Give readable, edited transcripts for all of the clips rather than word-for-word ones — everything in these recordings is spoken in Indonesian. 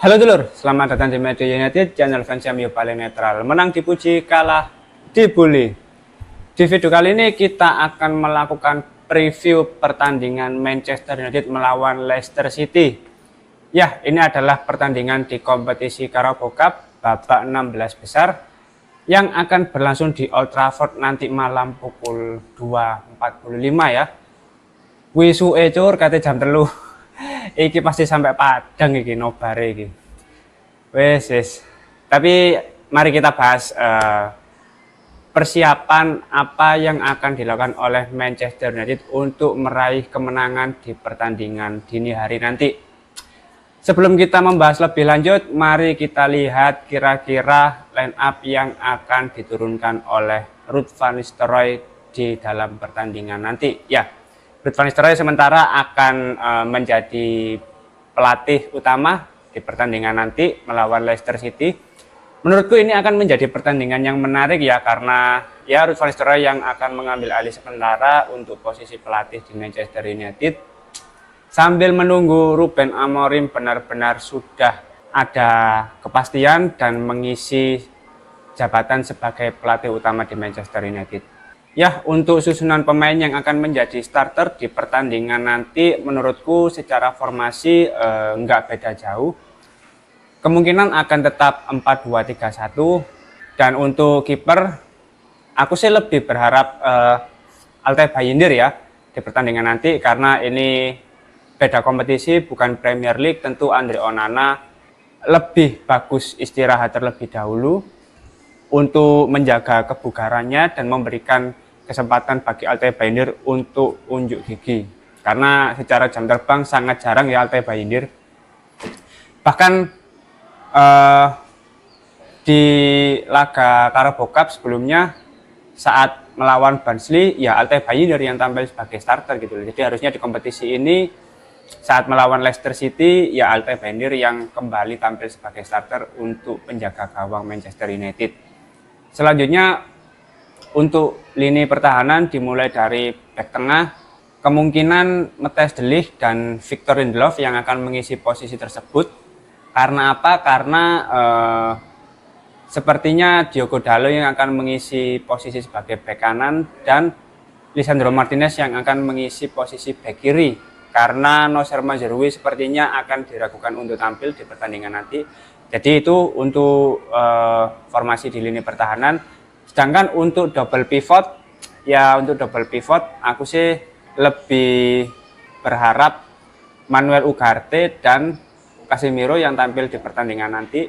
Halo dulur, selamat datang di Media United, channel fans MU paling netral. Menang dipuji, kalah dibully. Di video kali ini kita akan melakukan preview pertandingan Manchester United melawan Leicester City. Ya, ini adalah pertandingan di kompetisi Carabao Cup babak 16 besar yang akan berlangsung di Old Trafford nanti malam pukul 2.45 ya. Wisuke cur kate jam 3. Iki pasti sampai Padang iki nobare iki. Wes. Tapi mari kita bahas persiapan apa yang akan dilakukan oleh Manchester United untuk meraih kemenangan di pertandingan dini hari nanti. Sebelum kita membahas lebih lanjut, mari kita lihat kira-kira line up yang akan diturunkan oleh Ruud van Nistelrooy di dalam pertandingan nanti. Ya, Ruud van Nistelrooy sementara akan menjadi pelatih utama di pertandingan nanti melawan Leicester City. Menurutku ini akan menjadi pertandingan yang menarik ya, karena ya Ruud van Nistelrooy yang akan mengambil alih sementara untuk posisi pelatih di Manchester United. Sambil menunggu Ruben Amorim benar-benar sudah ada kepastian dan mengisi jabatan sebagai pelatih utama di Manchester United. Ya, untuk susunan pemain yang akan menjadi starter di pertandingan nanti menurutku secara formasi nggak beda jauh. Kemungkinan akan tetap 4-2-3-1, dan untuk kiper aku sih lebih berharap Altay Bayindir ya di pertandingan nanti, karena ini beda kompetisi, bukan Premier League. Tentu Andre Onana lebih bagus istirahat terlebih dahulu untuk menjaga kebugarannya dan memberikan kesempatan bagi Altay Bayindir untuk unjuk gigi, karena secara jam terbang sangat jarang ya Altay Bayindir. Bahkan di laga Carabao Cup sebelumnya saat melawan Barnsley ya Altay Bayindir yang tampil sebagai starter gitu. Jadi harusnya di kompetisi ini saat melawan Leicester City ya Altay Bayindir yang kembali tampil sebagai starter untuk penjaga gawang Manchester United. Selanjutnya untuk lini pertahanan dimulai dari bek tengah, kemungkinan Matthijs de Ligt dan Victor Lindelof yang akan mengisi posisi tersebut. Karena apa? Karena sepertinya Diogo Dalot yang akan mengisi posisi sebagai bek kanan dan Lisandro Martinez yang akan mengisi posisi bek kiri, karena Nocer Mazraoui sepertinya akan diragukan untuk tampil di pertandingan nanti. Jadi itu untuk formasi di lini pertahanan. Sedangkan untuk double pivot, ya untuk double pivot aku sih lebih berharap Manuel Ugarte dan Casemiro yang tampil di pertandingan nanti.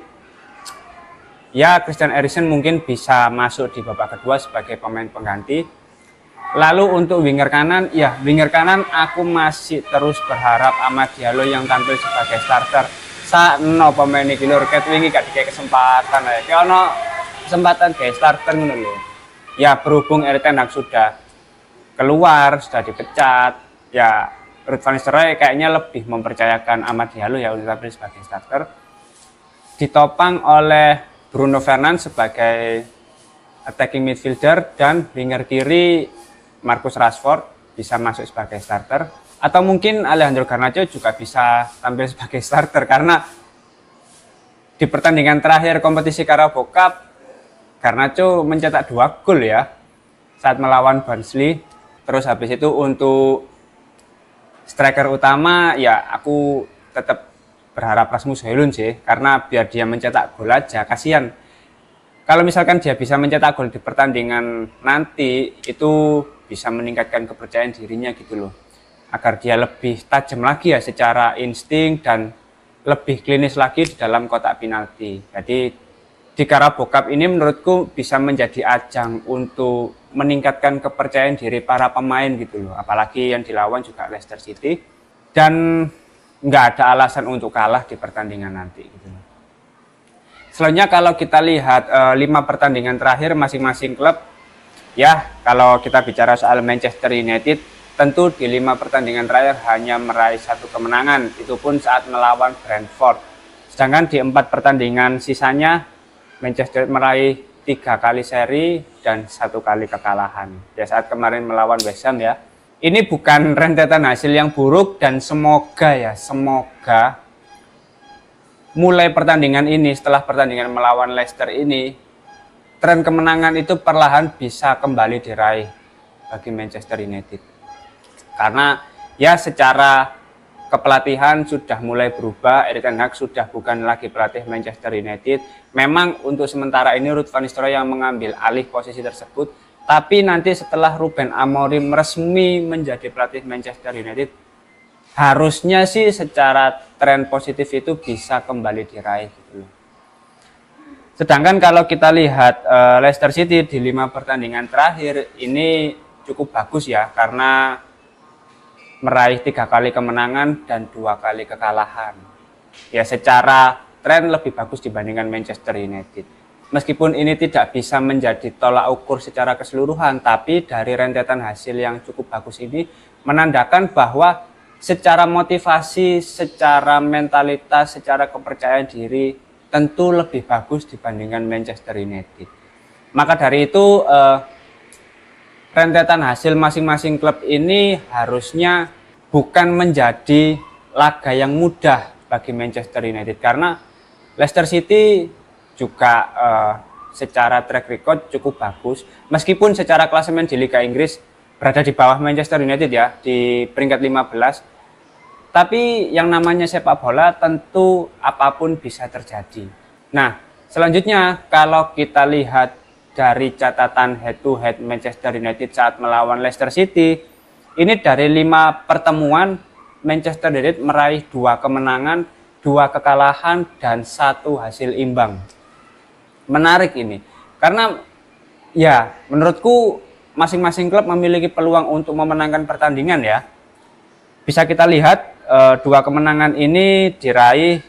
Ya, Christian Eriksen mungkin bisa masuk di babak kedua sebagai pemain pengganti. Lalu untuk winger kanan, ya winger kanan aku masih terus berharap Amad Diallo yang tampil sebagai starter. Sakno pemain iki lho ket wingi gak dikasih kesempatan ya. Ki ono kesempatan kayak starter ngono lho. Ya berhubung Erik ten Hag sudah keluar, sudah dipecat, ya Ruud van Nistelrooy kayaknya lebih mempercayakan Amad Diallo ya untuk tampil sebagai starter. Ditopang oleh Bruno Fernandes sebagai attacking midfielder, dan winger kiri Marcus Rashford bisa masuk sebagai starter, atau mungkin Alejandro Garnacho juga bisa tampil sebagai starter, karena di pertandingan terakhir kompetisi Carabao Cup Garnacho mencetak 2 gol ya saat melawan Barnsley. Terus habis itu untuk striker utama ya aku tetap berharap Rasmus Højlund sih, karena biar dia mencetak gol aja, kasihan. Kalau misalkan dia bisa mencetak gol di pertandingan nanti, itu bisa meningkatkan kepercayaan dirinya gitu loh, agar dia lebih tajam lagi ya secara insting dan lebih klinis lagi di dalam kotak penalti. Jadi di Carabao Cup ini menurutku bisa menjadi ajang untuk meningkatkan kepercayaan diri para pemain gitu loh, apalagi yang dilawan juga Leicester City, dan nggak ada alasan untuk kalah di pertandingan nanti gitu loh. Selanjutnya kalau kita lihat 5 pertandingan terakhir masing-masing klub. Ya, kalau kita bicara soal Manchester United, tentu di 5 pertandingan terakhir hanya meraih 1 kemenangan, itu pun saat melawan Brentford. Sedangkan di 4 pertandingan sisanya, Manchester meraih 3 kali seri dan 1 kali kekalahan. Ya saat kemarin melawan West Ham ya. Ini bukan rentetan hasil yang buruk, dan semoga mulai pertandingan ini, setelah pertandingan melawan Leicester ini, tren kemenangan itu perlahan bisa kembali diraih bagi Manchester United. Karena ya secara kepelatihan sudah mulai berubah, Erik ten Hag sudah bukan lagi pelatih Manchester United. Memang untuk sementara ini Ruud van Nistelrooy yang mengambil alih posisi tersebut, tapi nanti setelah Ruben Amorim resmi menjadi pelatih Manchester United, harusnya sih secara tren positif itu bisa kembali diraih gitu. Sedangkan kalau kita lihat Leicester City di 5 pertandingan terakhir ini cukup bagus ya, karena meraih 3 kali kemenangan dan 2 kali kekalahan. Ya secara tren lebih bagus dibandingkan Manchester United. Meskipun ini tidak bisa menjadi tolak ukur secara keseluruhan, tapi dari rentetan hasil yang cukup bagus ini menandakan bahwa secara motivasi, secara mentalitas, secara kepercayaan diri tentu lebih bagus dibandingkan Manchester United. Maka dari itu rentetan hasil masing-masing klub ini harusnya bukan menjadi laga yang mudah bagi Manchester United, karena Leicester City juga secara track record cukup bagus, meskipun secara klasemen di Liga Inggris berada di bawah Manchester United ya, di peringkat 15. Tapi yang namanya sepak bola tentu apapun bisa terjadi. Nah, selanjutnya kalau kita lihat dari catatan head to head Manchester United saat melawan Leicester City, ini dari 5 pertemuan Manchester United meraih 2 kemenangan, 2 kekalahan, dan 1 hasil imbang. Menarik ini, karena ya menurutku masing-masing klub memiliki peluang untuk memenangkan pertandingan ya. Bisa kita lihat 2 kemenangan ini diraih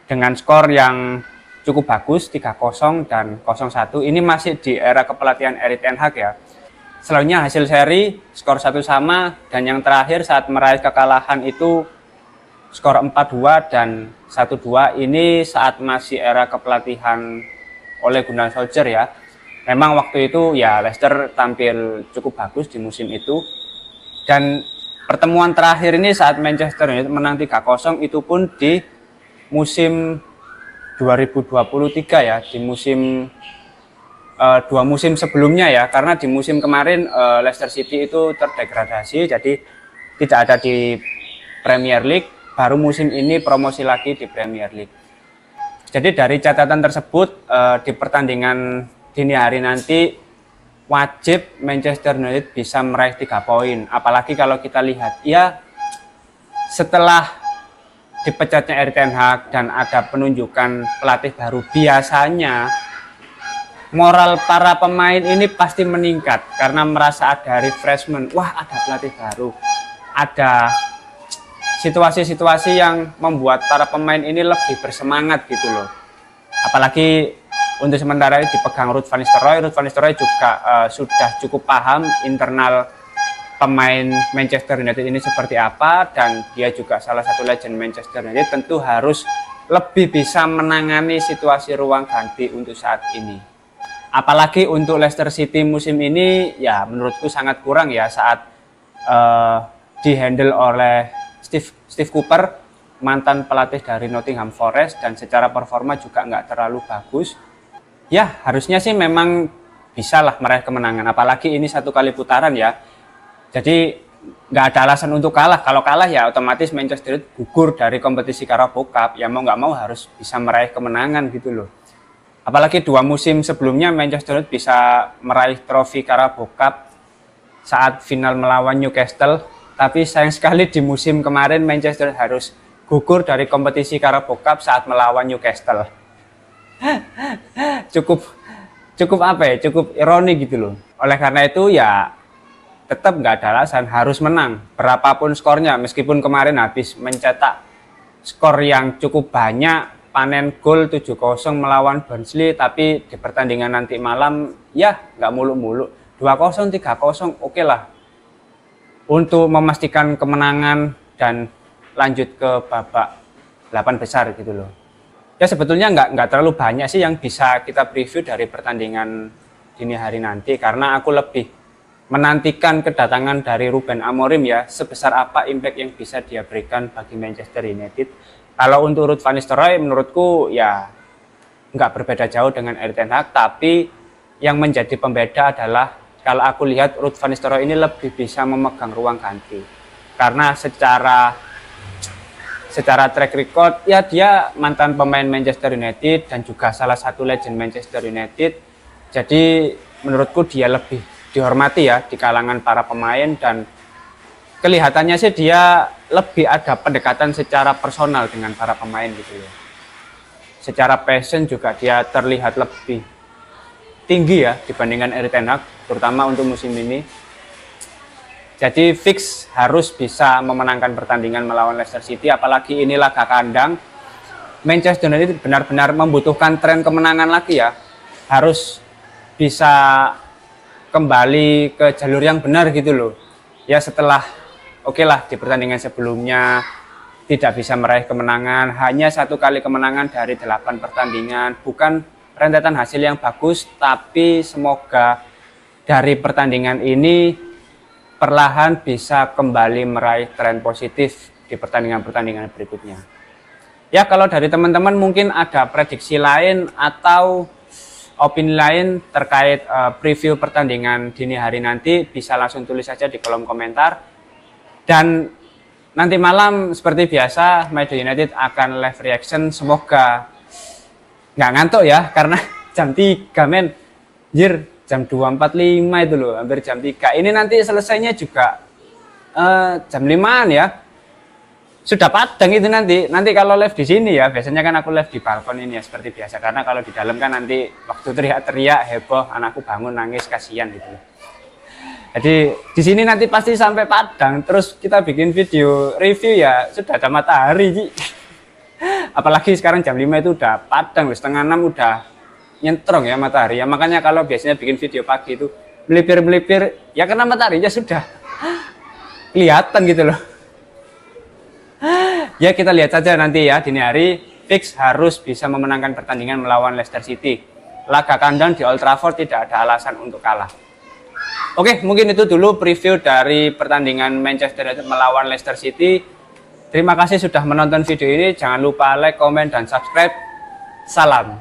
dengan skor yang cukup bagus, 3-0 dan 0-1. Ini masih di era kepelatihan Erik ten Hag ya. Selanjutnya hasil seri skor 1 sama, dan yang terakhir saat meraih kekalahan itu skor 4-2 dan 1-2. Ini saat masih era kepelatihan Ole Gunnar Solskjaer ya. Memang waktu itu ya Leicester tampil cukup bagus di musim itu. Dan pertemuan terakhir ini saat Manchester United menang 3-0 itu pun di musim 2023 ya, di musim 2 musim sebelumnya ya, karena di musim kemarin Leicester City itu terdegradasi, jadi tidak ada di Premier League. Baru musim ini promosi lagi di Premier League. Jadi dari catatan tersebut di pertandingan dini hari nanti wajib Manchester United bisa meraih 3 poin. Apalagi kalau kita lihat ya setelah dipecatnya Erik ten Hag dan ada penunjukan pelatih baru, biasanya moral para pemain ini pasti meningkat karena merasa ada refreshment. Wah, ada pelatih baru, ada situasi-situasi yang membuat para pemain ini lebih bersemangat gitu loh. Apalagi untuk sementara ini dipegang Ruud van Nistelrooy. Ruud van Nistelrooy juga sudah cukup paham internal pemain Manchester United ini seperti apa, dan dia juga salah satu legend Manchester United, tentu harus lebih bisa menangani situasi ruang ganti untuk saat ini. Apalagi untuk Leicester City musim ini ya menurutku sangat kurang ya saat dihandle oleh Steve Cooper, mantan pelatih dari Nottingham Forest, dan secara performa juga nggak terlalu bagus. Ya harusnya sih memang bisalah meraih kemenangan, apalagi ini 1 kali putaran ya. Jadi nggak ada alasan untuk kalah. Kalau kalah ya otomatis Manchester United gugur dari kompetisi Carabao Cup. Ya mau nggak mau harus bisa meraih kemenangan gitu loh. Apalagi 2 musim sebelumnya Manchester United bisa meraih trofi Carabao Cup saat final melawan Newcastle. Tapi sayang sekali di musim kemarin Manchester harus gugur dari kompetisi Carabao Cup saat melawan Newcastle. Cukup apa ya? Cukup ironi gitu loh. Oleh karena itu ya tetap nggak ada alasan, harus menang berapapun skornya. Meskipun kemarin habis mencetak skor yang cukup banyak, panen gol 7-0 melawan Burnley, tapi di pertandingan nanti malam ya nggak muluk-muluk, 2-0, 3-0 oke lah untuk memastikan kemenangan dan lanjut ke babak 8 besar gitu loh. Ya sebetulnya nggak terlalu banyak sih yang bisa kita preview dari pertandingan dini hari nanti, karena aku lebih menantikan kedatangan dari Ruben Amorim ya, sebesar apa impact yang bisa dia berikan bagi Manchester United. Kalau untuk Ruud van Nistelrooy menurutku ya nggak berbeda jauh dengan Erik ten Hag, tapi yang menjadi pembeda adalah kalau aku lihat Ruud van Nistelrooy ini lebih bisa memegang ruang ganti. Karena secara track record ya dia mantan pemain Manchester United dan juga salah satu legend Manchester United. Jadi menurutku dia lebih dihormati ya di kalangan para pemain, dan kelihatannya sih dia lebih ada pendekatan secara personal dengan para pemain gitu ya. Secara passion juga dia terlihat lebih tinggi ya dibandingkan Erik ten Hag, terutama untuk musim ini. Jadi fix harus bisa memenangkan pertandingan melawan Leicester City, apalagi ini laga kandang. Manchester United benar-benar membutuhkan tren kemenangan lagi ya. Harus bisa kembali ke jalur yang benar gitu loh. Ya setelah oke lah di pertandingan sebelumnya tidak bisa meraih kemenangan, hanya 1 kali kemenangan dari 8 pertandingan. Bukan rentetan hasil yang bagus, tapi semoga dari pertandingan ini perlahan bisa kembali meraih tren positif di pertandingan-pertandingan berikutnya. Ya kalau dari teman-teman mungkin ada prediksi lain atau opini lain terkait preview pertandingan dini hari nanti, bisa langsung tulis saja di kolom komentar. Dan nanti malam seperti biasa Madrid United akan live reaction, semoga nggak ngantuk ya, karena jam 3 men, jir, jam 2.45 itu loh, hampir jam 3. Ini nanti selesainya juga jam 5-an ya. Sudah padang itu nanti kalau live di sini ya, biasanya kan aku live di balkon ini ya seperti biasa, karena kalau di dalam kan nanti waktu teriak-teriak heboh, anakku bangun nangis kasihan gitu. Jadi di sini nanti pasti sampai padang, terus kita bikin video review ya sudah ada matahari Ji. Apalagi sekarang jam 5 itu udah padang, setengah 6 udah nyentrong ya matahari ya. Makanya kalau biasanya bikin video pagi itu melipir-melipir ya karena mataharinya sudah kelihatan gitu loh. Ya kita lihat saja nanti ya, dini hari fix harus bisa memenangkan pertandingan melawan Leicester City. Laga kandang di Old Trafford tidak ada alasan untuk kalah. Oke, mungkin itu dulu preview dari pertandingan Manchester United melawan Leicester City. Terima kasih sudah menonton video ini. Jangan lupa like, komen, dan subscribe. Salam.